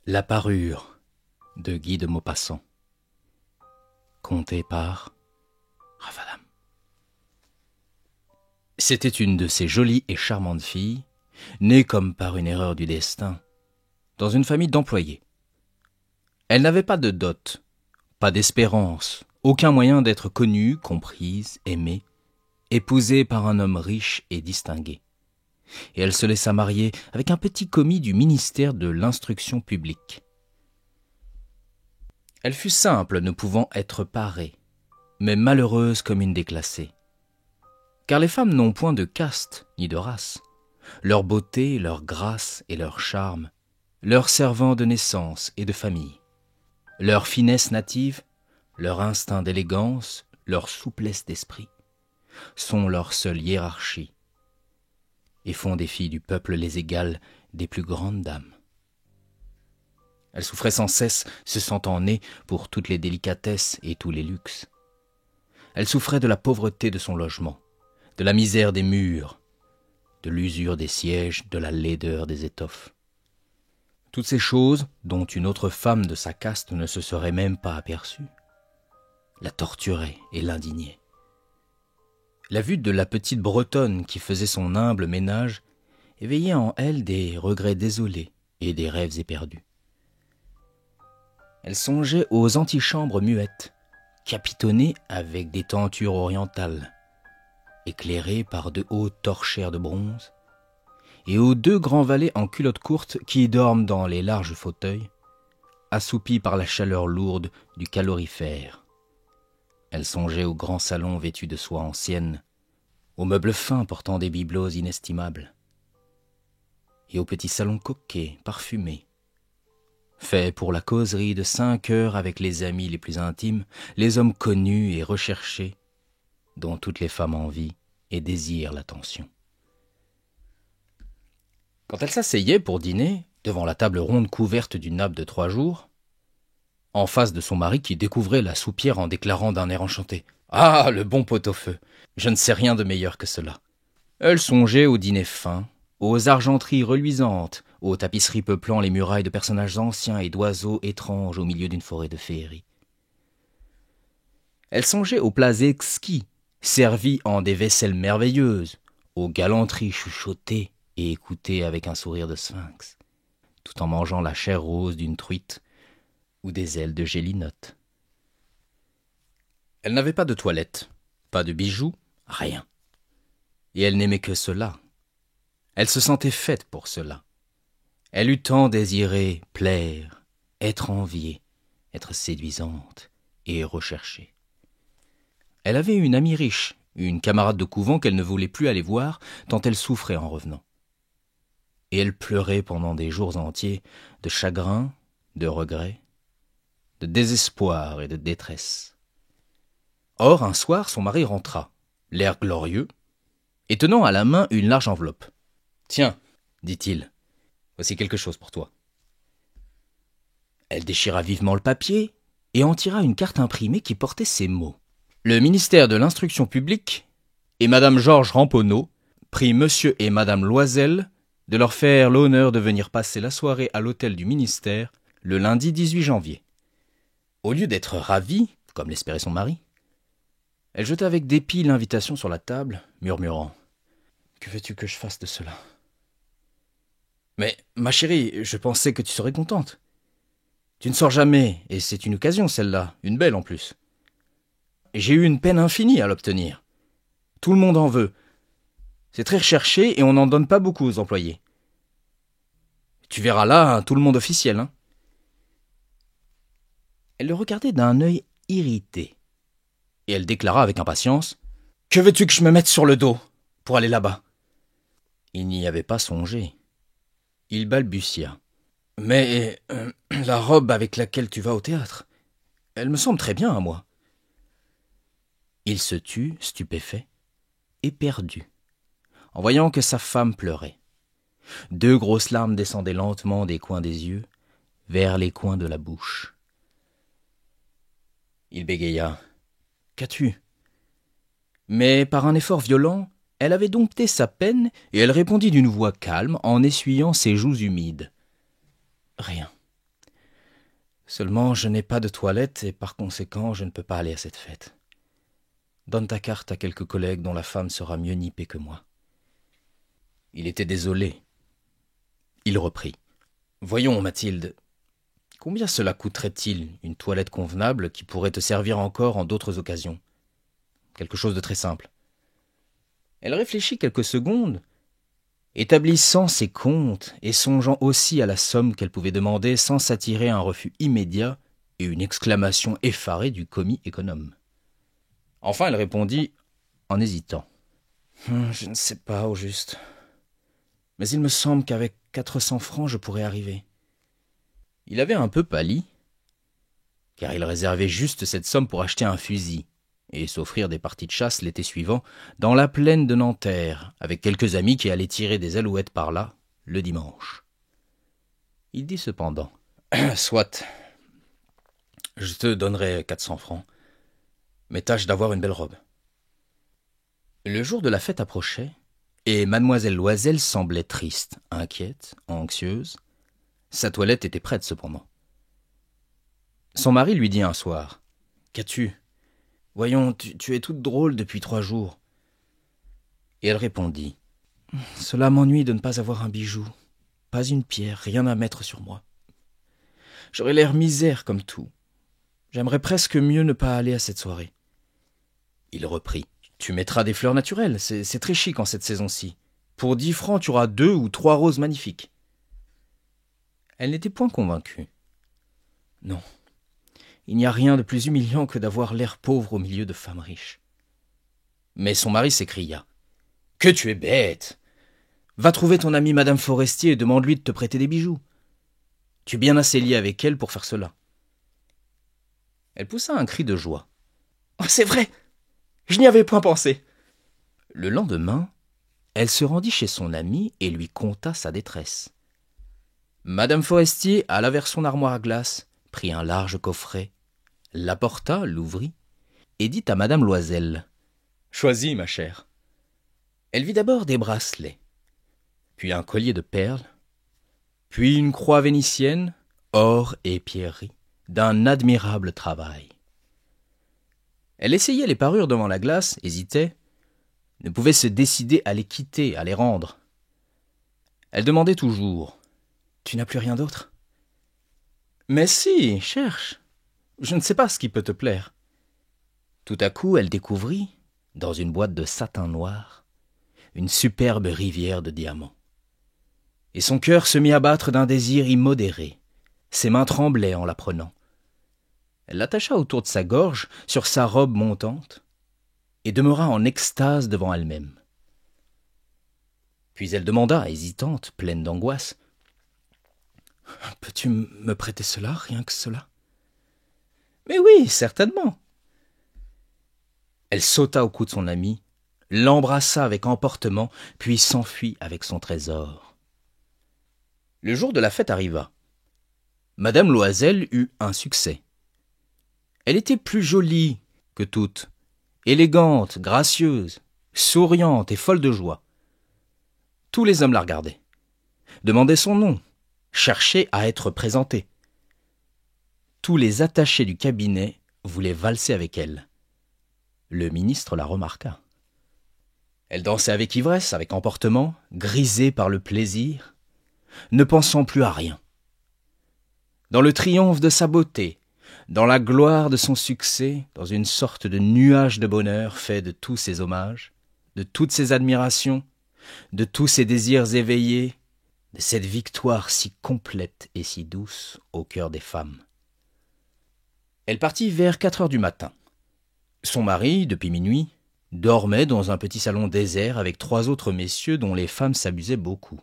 La parure de Guy de Maupassant. Conté par Rafadam. C'était une de ces jolies et charmantes filles, nées comme par une erreur du destin, dans une famille d'employés. Elle n'avait pas de dot, pas d'espérance, aucun moyen d'être connue, comprise, aimée, épousée par un homme riche et distingué. Et elle se laissa marier avec un petit commis du ministère de l'Instruction publique. Elle fut simple, ne pouvant être parée, mais malheureuse comme une déclassée. Car les femmes n'ont point de caste ni de race. Leur beauté, leur grâce et leur charme, leur servant de naissance et de famille, leur finesse native, leur instinct d'élégance, leur souplesse d'esprit, sont leur seule hiérarchie, et font des filles du peuple les égales des plus grandes dames. Elle souffrait sans cesse, se sentant née pour toutes les délicatesses et tous les luxes. Elle souffrait de la pauvreté de son logement, de la misère des murs, de l'usure des sièges, de la laideur des étoffes. Toutes ces choses, dont une autre femme de sa caste ne se serait même pas aperçue, la torturaient et l'indignaient. La vue de la petite Bretonne qui faisait son humble ménage éveillait en elle des regrets désolés et des rêves éperdus. Elle songeait aux antichambres muettes, capitonnées avec des tentures orientales, éclairées par de hautes torchères de bronze, et aux deux grands valets en culottes courtes qui dorment dans les larges fauteuils, assoupis par la chaleur lourde du calorifère. Elle songeait au grand salon vêtu de soie ancienne, aux meubles fins portant des bibelots inestimables, et au petit salon coquet, parfumé, fait pour la causerie de 5 heures avec les amis les plus intimes, les hommes connus et recherchés, dont toutes les femmes envient et désirent l'attention. Quand elle s'asseyait pour dîner, devant la table ronde couverte d'une nappe de 3 jours, en face de son mari qui découvrait la soupière en déclarant d'un air enchanté « Ah, le bon pot-au-feu! Je ne sais rien de meilleur que cela !» Elle songeait au dîner fin, aux argenteries reluisantes, aux tapisseries peuplant les murailles de personnages anciens et d'oiseaux étranges au milieu d'une forêt de féerie. Elle songeait aux plats exquis, servis en des vaisselles merveilleuses, aux galanteries chuchotées et écoutées avec un sourire de sphinx, tout en mangeant la chair rose d'une truite ou des ailes de gélinotte. Elle n'avait pas de toilette, pas de bijoux, rien. Et elle n'aimait que cela. Elle se sentait faite pour cela. Elle eût tant désiré plaire, être enviée, être séduisante et recherchée. Elle avait une amie riche, une camarade de couvent qu'elle ne voulait plus aller voir tant elle souffrait en revenant. Et elle pleurait pendant des jours entiers de chagrin, de regret, de désespoir et de détresse. Or, un soir, son mari rentra, l'air glorieux, et tenant à la main une large enveloppe. « Tiens, dit-il, voici quelque chose pour toi. » Elle déchira vivement le papier et en tira une carte imprimée qui portait ces mots. « Le ministère de l'Instruction publique et Madame Georges Ramponneau prient Monsieur et Madame Loisel de leur faire l'honneur de venir passer la soirée à l'hôtel du ministère le lundi 18 janvier. » Au lieu d'être ravie, comme l'espérait son mari, elle jeta avec dépit l'invitation sur la table, murmurant « Que veux-tu que je fasse de cela ?»« Mais, ma chérie, je pensais que tu serais contente. Tu ne sors jamais, et c'est une occasion, celle-là, une belle en plus. J'ai eu une peine infinie à l'obtenir. Tout le monde en veut. C'est très recherché et on n'en donne pas beaucoup aux employés. Tu verras là, tout le monde officiel, hein. » Elle le regardait d'un œil irrité, et elle déclara avec impatience « Que veux-tu que je me mette sur le dos pour aller là-bas ?» Il n'y avait pas songé. Il balbutia. « Mais la robe avec laquelle tu vas au théâtre, elle me semble très bien à moi. » Il se tut, stupéfait, éperdu, en voyant que sa femme pleurait. 2 grosses larmes descendaient lentement des coins des yeux vers les coins de la bouche. Il bégaya. « Qu'as-tu » Mais par un effort violent, elle avait dompté sa peine et elle répondit d'une voix calme en essuyant ses joues humides. « Rien. Seulement, je n'ai pas de toilette et par conséquent, je ne peux pas aller à cette fête. Donne ta carte à quelques collègues dont la femme sera mieux nippée que moi. » Il était désolé. Il reprit. « Voyons, Mathilde, combien cela coûterait-il, une toilette convenable qui pourrait te servir encore en d'autres occasions? Quelque chose de très simple. » Elle réfléchit quelques secondes, établissant ses comptes et songeant aussi à la somme qu'elle pouvait demander sans s'attirer un refus immédiat et une exclamation effarée du commis économe. Enfin, elle répondit en hésitant. « Je ne sais pas, au juste. Mais il me semble qu'avec 400 francs, je pourrais arriver. » Il avait un peu pâli, car il réservait juste cette somme pour acheter un fusil et s'offrir des parties de chasse l'été suivant dans la plaine de Nanterre, avec quelques amis qui allaient tirer des alouettes par là le dimanche. Il dit cependant « Soit, je te donnerai 400 francs, mais tâche d'avoir une belle robe. » Le jour de la fête approchait, et mademoiselle Loisel semblait triste, inquiète, anxieuse. Sa toilette était prête cependant. Son mari lui dit un soir « Qu'as-tu ? Voyons, tu es toute drôle depuis 3 jours. » Et elle répondit « Cela m'ennuie de ne pas avoir un bijou, pas une pierre, rien à mettre sur moi. J'aurais l'air misère comme tout. J'aimerais presque mieux ne pas aller à cette soirée. » Il reprit « Tu mettras des fleurs naturelles, c'est très chic en cette saison-ci. Pour 10 francs, tu auras 2 ou 3 roses magnifiques. » Elle n'était point convaincue. Non. Il n'y a rien de plus humiliant que d'avoir l'air pauvre au milieu de femmes riches. Mais son mari s'écria. « Que tu es bête! Va trouver ton amie Madame Forestier et demande-lui de te prêter des bijoux. Tu es bien assez lié avec elle pour faire cela. » Elle poussa un cri de joie. « Oh, c'est vrai! Je n'y avais point pensé !» Le lendemain, elle se rendit chez son amie et lui conta sa détresse. Madame Forestier alla vers son armoire à glace, prit un large coffret, l'apporta, l'ouvrit, et dit à Madame Loisel « Choisis, ma chère. » Elle vit d'abord des bracelets, puis un collier de perles, puis une croix vénitienne, or et pierreries, d'un admirable travail. Elle essayait les parures devant la glace, hésitait, ne pouvait se décider à les quitter, à les rendre. Elle demandait toujours « Tu n'as plus rien d'autre ?»« Mais si, cherche. Je ne sais pas ce qui peut te plaire. » Tout à coup, elle découvrit, dans une boîte de satin noir, une superbe rivière de diamants. Et son cœur se mit à battre d'un désir immodéré. Ses mains tremblaient en la prenant. Elle l'attacha autour de sa gorge, sur sa robe montante, et demeura en extase devant elle-même. Puis elle demanda, hésitante, pleine d'angoisse, « Peux-tu me prêter cela, rien que cela ?»« Mais oui, certainement. » Elle sauta au cou de son ami, l'embrassa avec emportement, puis s'enfuit avec son trésor. Le jour de la fête arriva. Madame Loisel eut un succès. Elle était plus jolie que toutes, élégante, gracieuse, souriante et folle de joie. Tous les hommes la regardaient, demandaient son nom, cherchaient à être présentés. Tous les attachés du cabinet voulaient valser avec elle. Le ministre la remarqua. Elle dansait avec ivresse, avec emportement, grisée par le plaisir, ne pensant plus à rien. Dans le triomphe de sa beauté, dans la gloire de son succès, dans une sorte de nuage de bonheur fait de tous ses hommages, de toutes ses admirations, de tous ses désirs éveillés, de cette victoire si complète et si douce au cœur des femmes. Elle partit vers 4 heures du matin. Son mari, depuis minuit, dormait dans un petit salon désert avec 3 autres messieurs dont les femmes s'abusaient beaucoup.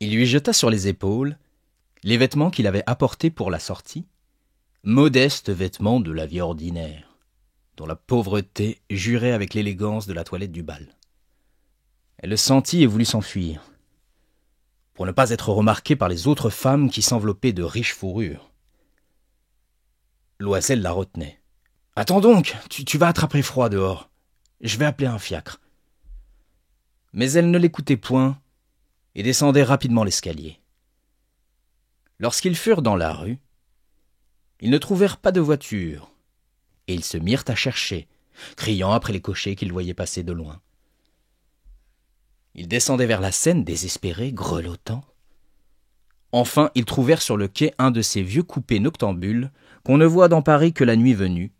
Il lui jeta sur les épaules les vêtements qu'il avait apportés pour la sortie, modestes vêtements de la vie ordinaire, dont la pauvreté jurait avec l'élégance de la toilette du bal. Elle le sentit et voulut s'enfuir, pour ne pas être remarquée par les autres femmes qui s'enveloppaient de riches fourrures. Loisel la retenait. « Attends donc, tu vas attraper froid dehors. Je vais appeler un fiacre. » Mais elle ne l'écoutait point et descendait rapidement l'escalier. Lorsqu'ils furent dans la rue, Ils ne trouvèrent pas de voiture, et ils se mirent à chercher, criant après les cochers qu'ils voyaient passer de loin. Ils descendaient vers la Seine, désespérés, grelottants. Enfin, ils trouvèrent sur le quai un de ces vieux coupés noctambules qu'on ne voit dans Paris que la nuit venue,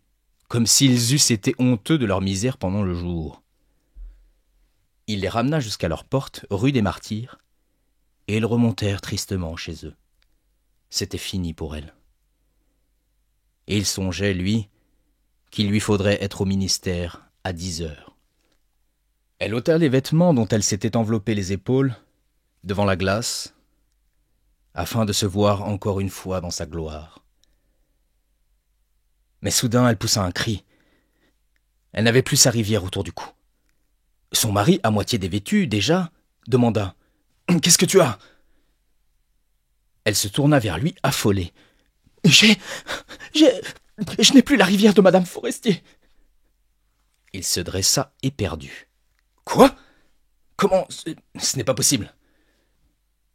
comme s'ils eussent été honteux de leur misère pendant le jour. Il les ramena jusqu'à leur porte, rue des Martyrs, et ils remontèrent tristement chez eux. C'était fini pour elle. Et il songeait, lui, qu'il lui faudrait être au ministère à 10 heures. Elle ôta les vêtements dont elle s'était enveloppée les épaules, devant la glace, afin de se voir encore une fois dans sa gloire. Mais soudain, elle poussa un cri. Elle n'avait plus sa rivière autour du cou. Son mari, à moitié dévêtu, déjà, demanda « Qu'est-ce que tu as ?» Elle se tourna vers lui, affolée. « Je n'ai plus la rivière de Madame Forestier. » Il se dressa éperdu. « Quoi ? Comment ? Ce n'est pas possible. »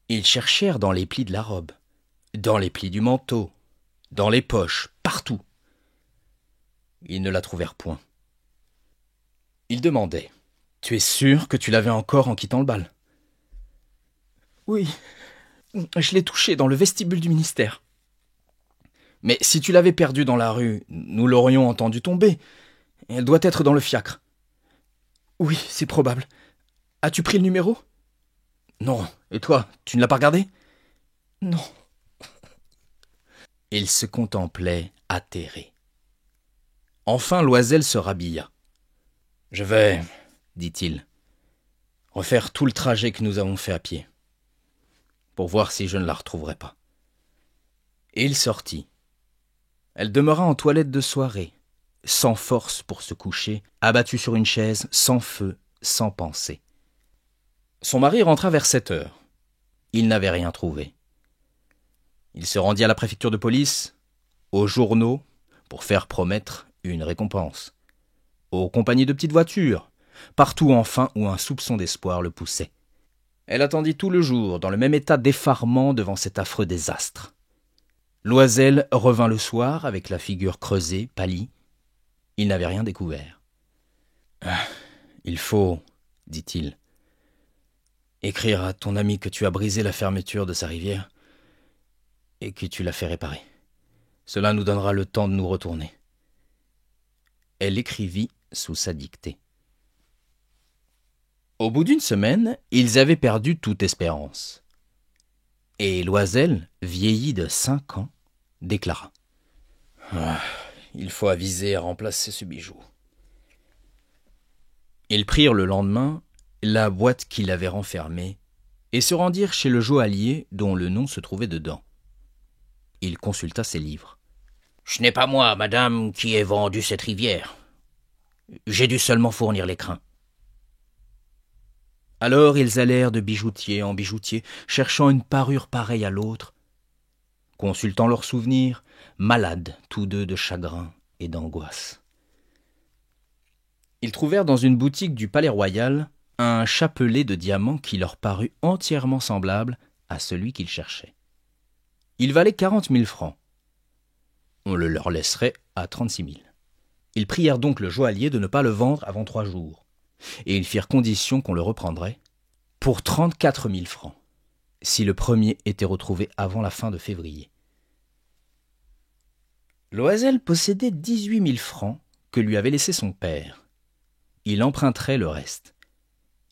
Ils cherchèrent dans les plis de la robe, dans les plis du manteau, dans les poches, partout. Ils ne la trouvèrent point. Ils demandaient « Tu es sûr que tu l'avais encore en quittant le bal ?»« Oui, je l'ai touchée dans le vestibule du ministère. »« Mais si tu l'avais perdue dans la rue, nous l'aurions entendue tomber. Elle doit être dans le fiacre. »« Oui, c'est probable. As-tu pris le numéro ?»« Non. Et toi, tu ne l'as pas regardé ?»« Non. » Il se contemplait atterré. Enfin, Loisel se rhabilla. « Je vais, dit-il, refaire tout le trajet que nous avons fait à pied, pour voir si je ne la retrouverai pas. » Et il sortit. Elle demeura en toilette de soirée, sans force pour se coucher, abattue sur une chaise, sans feu, sans pensée. Son mari rentra vers 7 heures. Il n'avait rien trouvé. Il se rendit à la préfecture de police, aux journaux, pour faire promettre une récompense, aux compagnies de petites voitures, partout enfin où un soupçon d'espoir le poussait. Elle attendit tout le jour, dans le même état d'effarement devant cet affreux désastre. Loisel revint le soir avec la figure creusée, pâlie. Il n'avait rien découvert. « Il faut, dit-il, écrire à ton ami que tu as brisé la fermeture de sa rivière et que tu l'as fait réparer. Cela nous donnera le temps de nous retourner. » Elle écrivit sous sa dictée. Au bout d'une semaine, ils avaient perdu toute espérance. Et Loisel, vieilli de 5 ans, déclara « Il faut aviser à remplacer ce bijou. » Ils prirent le lendemain la boîte qu'il avait renfermée et se rendirent chez le joaillier dont le nom se trouvait dedans. Il consulta ses livres. « Ce n'est pas moi, madame, qui ai vendu cette rivière. J'ai dû seulement fournir les crins. » Alors ils allèrent de bijoutier en bijoutier, cherchant une parure pareille à l'autre, consultant leurs souvenirs, malades tous deux de chagrin et d'angoisse. Ils trouvèrent dans une boutique du Palais Royal un chapelet de diamants qui leur parut entièrement semblable à celui qu'ils cherchaient. Il valait 40 000 francs. On le leur laisserait à 36 000. Ils prièrent donc le joaillier de ne pas le vendre avant 3 jours, et ils firent condition qu'on le reprendrait pour 34 000 francs, si le premier était retrouvé avant la fin de février. Loisel possédait 18 000 francs que lui avait laissé son père. Il emprunterait le reste.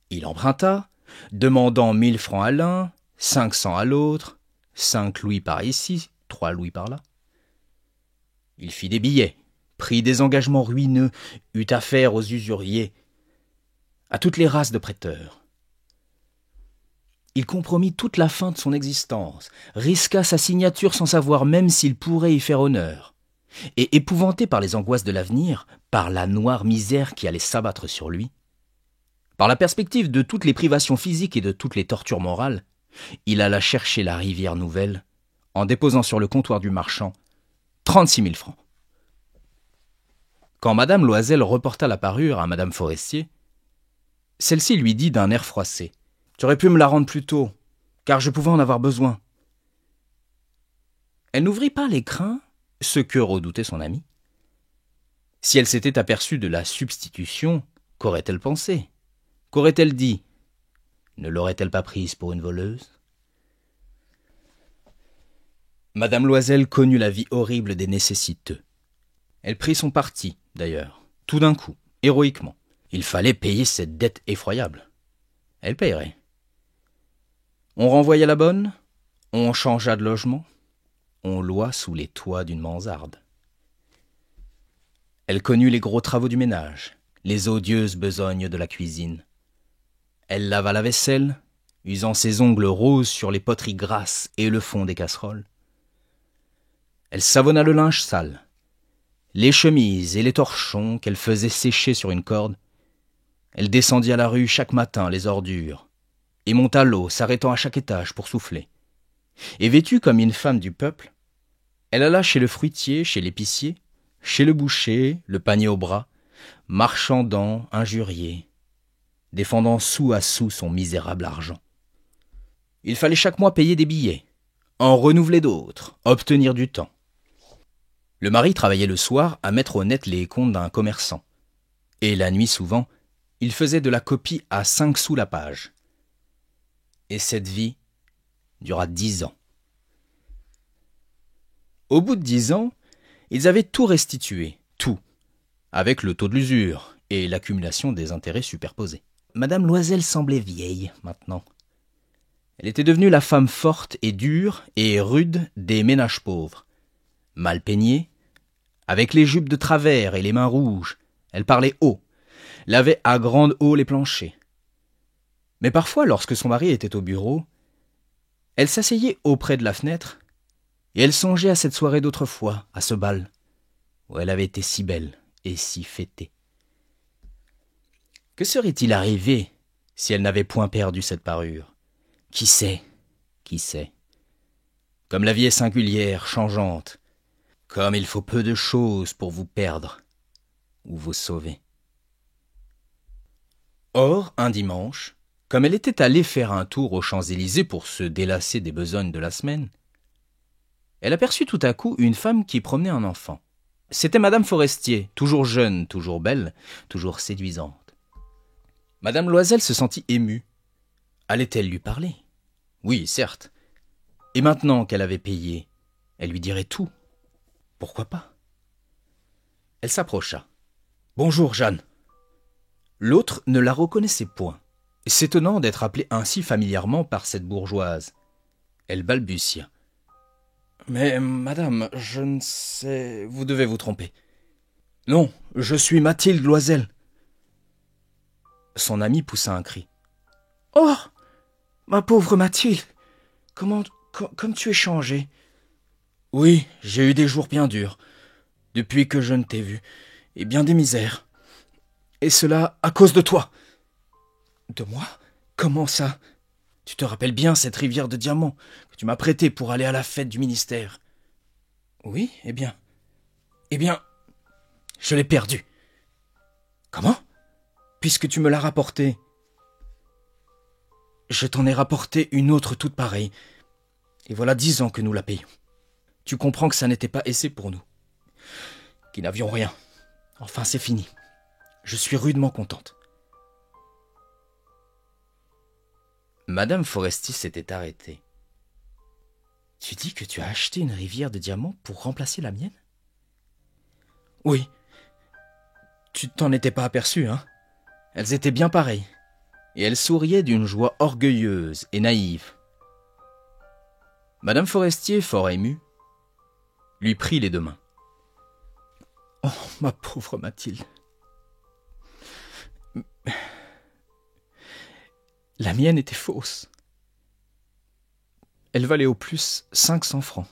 Il emprunta, demandant 1 000 francs à l'un, 500 à l'autre, 5 louis par ici, 3 louis par là. Il fit des billets, prit des engagements ruineux, eut affaire aux usuriers, à toutes les races de prêteurs. Il compromit toute la fin de son existence, risqua sa signature sans savoir même s'il pourrait y faire honneur. Et épouvanté par les angoisses de l'avenir, par la noire misère qui allait s'abattre sur lui, par la perspective de toutes les privations physiques et de toutes les tortures morales, il alla chercher la rivière nouvelle en déposant sur le comptoir du marchand 36 000 francs. Quand madame Loisel reporta la parure à madame Forestier, celle-ci lui dit d'un air froissé « Tu aurais pu me la rendre plus tôt, car je pouvais en avoir besoin. » Elle n'ouvrit pas les crins ce que redoutait son ami. Si elle s'était aperçue de la substitution, qu'aurait-elle pensé? Qu'aurait-elle dit? Ne l'aurait-elle pas prise pour une voleuse? Madame Loisel connut la vie horrible des nécessiteux. Elle prit son parti, d'ailleurs, tout d'un coup, héroïquement. Il fallait payer cette dette effroyable. Elle payerait. On renvoya la bonne, on changea de logement, on loua sous les toits d'une mansarde. Elle connut les gros travaux du ménage, les odieuses besognes de la cuisine. Elle lava la vaisselle, usant ses ongles roses sur les poteries grasses et le fond des casseroles. Elle savonna le linge sale, les chemises et les torchons qu'elle faisait sécher sur une corde. Elle descendit à la rue chaque matin les ordures, et monta l'eau, s'arrêtant à chaque étage pour souffler. Et vêtue comme une femme du peuple, elle alla chez le fruitier, chez l'épicier, chez le boucher, le panier au bras, marchandant, injurié, défendant sou à sou son misérable argent. Il fallait chaque mois payer des billets, en renouveler d'autres, obtenir du temps. Le mari travaillait le soir à mettre au net les comptes d'un commerçant, et la nuit souvent, il faisait de la copie à 5 sous la page. Et cette vie dura 10 ans. Au bout de 10 ans, ils avaient tout restitué, tout, avec le taux de l'usure et l'accumulation des intérêts superposés. Madame Loisel semblait vieille, maintenant. Elle était devenue la femme forte et dure et rude des ménages pauvres. Mal peignée, avec les jupes de travers et les mains rouges, elle parlait haut, lavait à grande eau les planchers. Mais parfois, lorsque son mari était au bureau, elle s'asseyait auprès de la fenêtre et elle songeait à cette soirée d'autrefois, à ce bal, où elle avait été si belle et si fêtée. Que serait-il arrivé si elle n'avait point perdu cette parure? Qui sait? Qui sait? Comme la vie est singulière, changeante, comme il faut peu de choses pour vous perdre ou vous sauver. Or, un dimanche, comme elle était allée faire un tour aux Champs-Élysées pour se délasser des besognes de la semaine, elle aperçut tout à coup une femme qui promenait un enfant. C'était Madame Forestier, toujours jeune, toujours belle, toujours séduisante. Madame Loisel se sentit émue. Allait-elle lui parler? Oui, certes. Et maintenant qu'elle avait payé, elle lui dirait tout. Pourquoi pas? Elle s'approcha. « Bonjour, Jeanne. » L'autre ne la reconnaissait point, s'étonnant d'être appelée ainsi familièrement par cette bourgeoise. Elle balbutia. « Mais, madame, je ne sais... Vous devez vous tromper. »« Non, je suis Mathilde Loisel. » Son ami poussa un cri. « Oh, ma pauvre Mathilde, comme tu es changée. »« Oui, j'ai eu des jours bien durs, depuis que je ne t'ai vue, et bien des misères. Et cela à cause de toi. »« De moi? Comment ça? Tu te rappelles bien cette rivière de diamants que tu m'as prêtée pour aller à la fête du ministère? »« Oui, eh bien, je l'ai perdue. »« Comment? Puisque tu me l'as rapportée. »« Je t'en ai rapporté une autre toute pareille, et voilà 10 ans que nous la payons. Tu comprends que ça n'était pas assez pour nous, qui n'avions rien. Enfin, c'est fini. Je suis rudement contente. » Madame Forestier s'était arrêtée. « Tu dis que tu as acheté une rivière de diamants pour remplacer la mienne? »« Oui. Tu t'en étais pas aperçue, hein? Elles étaient bien pareilles. » Et elle souriait d'une joie orgueilleuse et naïve. Madame Forestier, fort émue, lui prit les 2 mains. « Oh, ma pauvre Mathilde. La mienne était fausse. Elle valait au plus 500 francs.